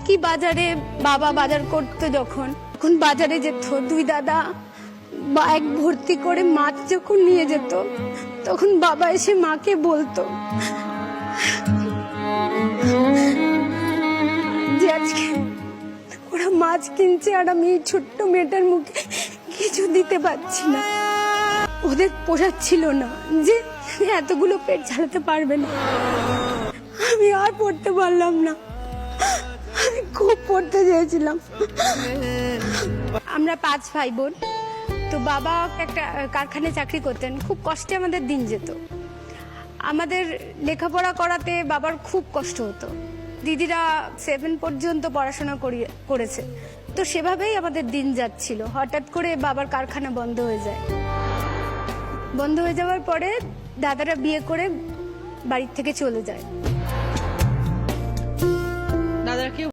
কি বাজারে বাবা বাজার করতো যখন বাজারে যেত, দুই দাদা ব্যাগ ভর্তি করে মাছ যখন নিয়ে যেত, তখন বাবা এসে মাকে বলতো যে আজকে ওরা মাছ কিনছে আর আমি এই ছোট্ট মেয়েটার মুখে কিছু দিতে পারছি না। ওদের পোষাচ্ছিল না যে এতগুলো পেট চালাতে পারবে না। আমি আর পড়তে পারলাম না, আমি খুব পড়তে চেয়েছিলাম। আমরা 5 ভাই বোন। তো বাবা একটা কারখানায় চাকরি করতেন, খুব কষ্টে আমাদের দিন যেত। আমাদের লেখাপড়া করাতে বাবার খুব কষ্ট হতো। দিদিরা 7 পর্যন্ত পড়াশোনা করেছে, তো সেভাবেই আমাদের দিন যাচ্ছিল। হঠাৎ করে বাবার কারখানা বন্ধ হয়ে যায়। বন্ধ হয়ে যাওয়ার পরে দাদারা বিয়ে করে বাড়ির থেকে চলে যায়। দাদারা কেউ